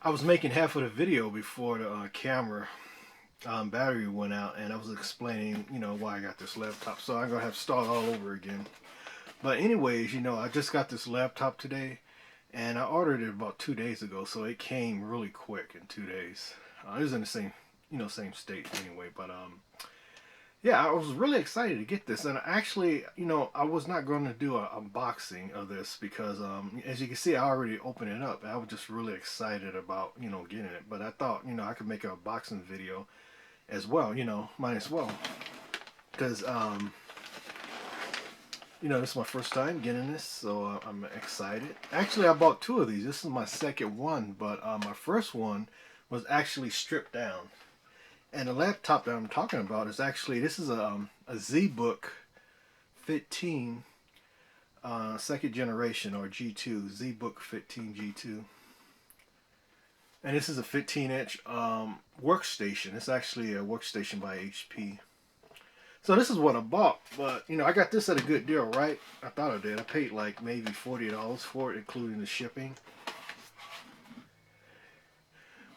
I was making half of the video before the camera battery went out, and I was explaining, why I got this laptop. So I'm gonna have to start all over again. But anyways, I just got this laptop today, and I ordered it about 2 days ago, so it came really quick in 2 days. It was in the same, same state anyway. But yeah, I was really excited to get this, and actually, I was not going to do an unboxing of this because, as you can see, I already opened it up. I was just really excited about, getting it. But I thought, I could make an unboxing video as well. Might as well, because, this is my first time getting this, so I'm excited. Actually, I bought two of these. This is my second one, but my first one was actually stripped down. And the laptop that I'm talking about is actually, this is a Zbook15 second generation, or G2, Zbook15 G2. And this is a 15-inch workstation. It's actually a workstation by HP. So this is what I bought, but I got this at a good deal, right? I thought I did. I paid like maybe $40 for it, including the shipping.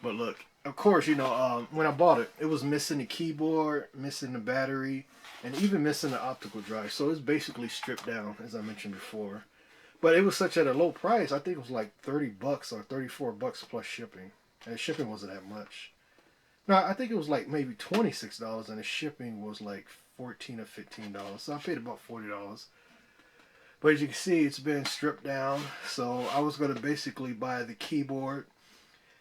But look, of course, when I bought it, it was missing the keyboard, missing the battery, and even missing the optical drive. So it's basically stripped down, as I mentioned before. But it was such at a low price. I think it was like $30 or $34 plus shipping. And the shipping wasn't that much. No, I think it was like maybe $26, and the shipping was like $14 or $15. So I paid about $40. But as you can see, it's been stripped down. So I was going to basically buy the keyboard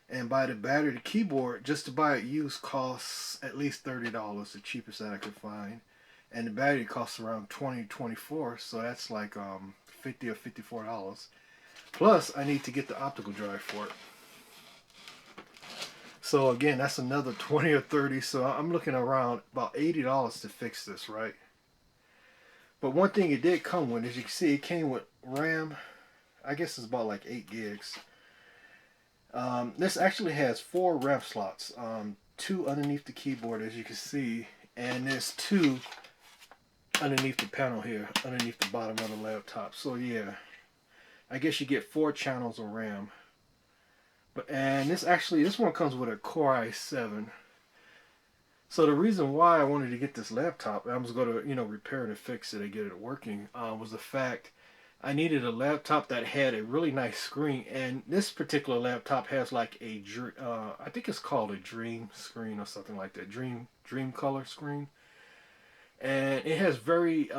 and buy the battery. The keyboard, just to buy it used, costs at least $30, the cheapest that I could find. And the battery costs around $20, $24, so that's like $50 or $54. Plus, I need to get the optical drive for it. So again, that's another $20 or $30, so I'm looking around about $80 to fix this, right? But one thing it did come with, as you can see, it came with RAM. I guess it's about like 8 gigs. This actually has 4 RAM slots, 2 underneath the keyboard, as you can see, and there's 2 underneath the panel here, underneath the bottom of the laptop. So yeah, I guess you get 4 channels of RAM. And this one comes with a Core i7. So the reason why I wanted to get this laptop, I was going to repair it and fix it and get it working, was the fact I needed a laptop that had a really nice screen, and this particular laptop has like a I think it's called a Dream screen or something like that, Dream color screen, and it has very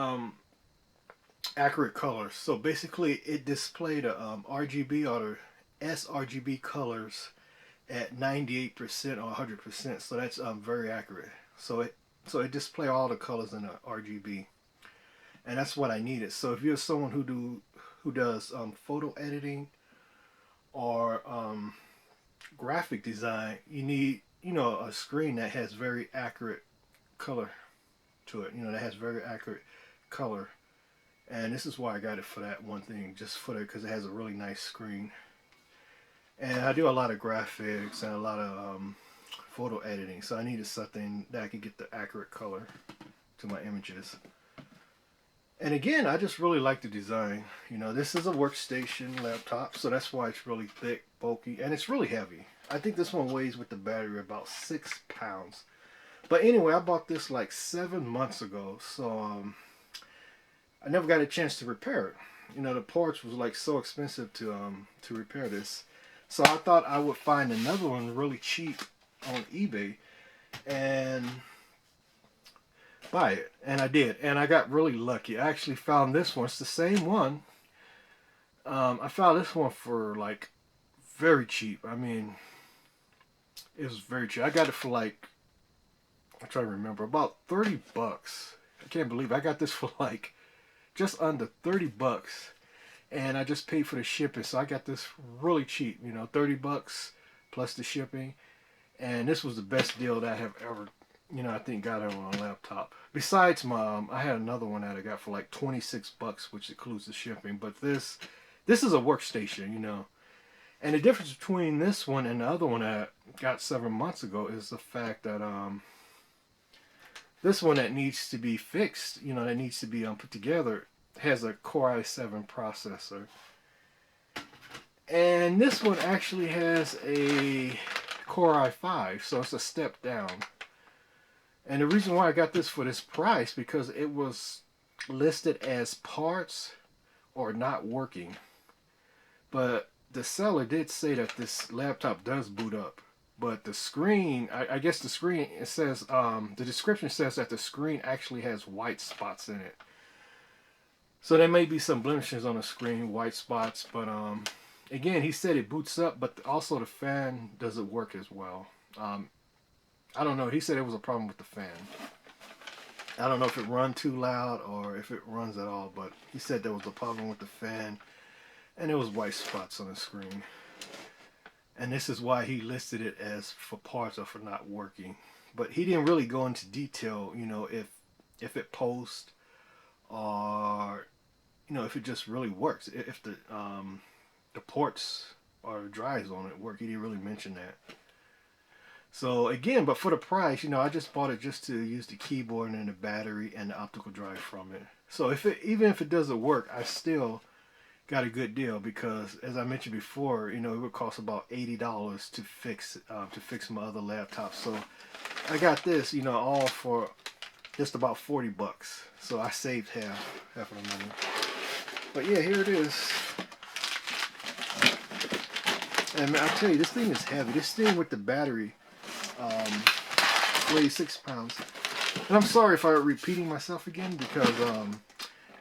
accurate colors. So basically, it displayed a RGB or the sRGB colors at 98% or 100%. So that's very accurate. So it display all the colors in the RGB. And that's what I needed. So if you're someone who does photo editing or graphic design, you need a screen that has very accurate color to it. That has very accurate color. And this is why I got it for that one thing, just for that, because it has a really nice screen. And I do a lot of graphics and a lot of photo editing, so I needed something that I could get the accurate color to my images. And again, I just really like the design. This is a workstation laptop, so that's why it's really thick, bulky, and it's really heavy. I think this one weighs with the battery about 6 pounds. But anyway, I bought this like 7 months ago, so I never got a chance to repair it. The parts was like so expensive to repair this. So I thought I would find another one really cheap on eBay and buy it. And I did. And I got really lucky. I actually found this one. It's the same one. I found this one for like very cheap. I mean, it was very cheap. I got it for like, I'm trying to remember, about $30. I can't believe it. I got this for like just under $30. And I just paid for the shipping, so I got this really cheap, $30 plus the shipping. And this was the best deal that I have ever, I think got on a laptop. Besides I had another one that I got for like $26, which includes the shipping. But this is a workstation, And the difference between this one and the other one that I got 7 months ago is the fact that this one that needs to be fixed, that needs to be put together, has a Core i7 processor. And this one actually has a Core i5, so it's a step down. And the reason why I got this for this price, because it was listed as parts or not working. But the seller did say that this laptop does boot up. But the screen, I guess the screen, it says, the description says that the screen actually has white spots in it. So there may be some blemishes on the screen, white spots, but again, he said it boots up, but also the fan doesn't work as well. I don't know. He said it was a problem with the fan. I don't know if it runs too loud or if it runs at all, but he said there was a problem with the fan, and there was white spots on the screen. And this is why he listed it as for parts or for not working. But he didn't really go into detail, you know, if it posts or, you know, if it just really works. If the ports or drives on it work. He didn't really mention that. So again, but for the price, you know, I just bought it just to use the keyboard and the battery and the optical drive from it. So even if it doesn't work, I still got a good deal, because as I mentioned before, you know, it would cost about $80 to fix my other laptop. So I got this, you know, all for just about 40 bucks. So I saved half of the money. But yeah, here it is. And I tell you, this thing is heavy. This thing with the battery weighs 6 pounds. And I'm sorry if I'm repeating myself again, because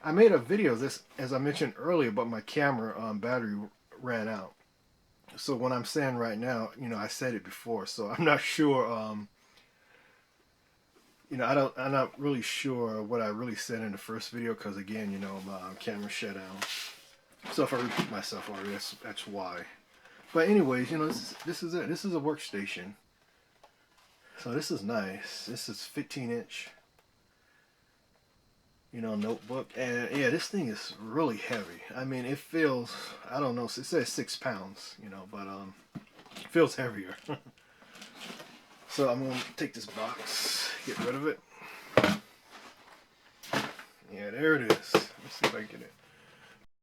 I made a video of this, as I mentioned earlier, but my camera battery ran out. So what I'm saying right now, you know, I said it before, so I'm not sure. You know, I'm not really sure what I really said in the first video, because again, you know, my camera shut down. So if I repeat myself already, that's why. But anyways, you know, this is it. This is a workstation. So this is nice. This is 15-inch. You know, notebook. And yeah, this thing is really heavy. I mean, it feels, I don't know, it says 6 pounds, you know, but it feels heavier. So I'm going to take this box, get rid of it. Yeah, there it is. Let's see if I can get it.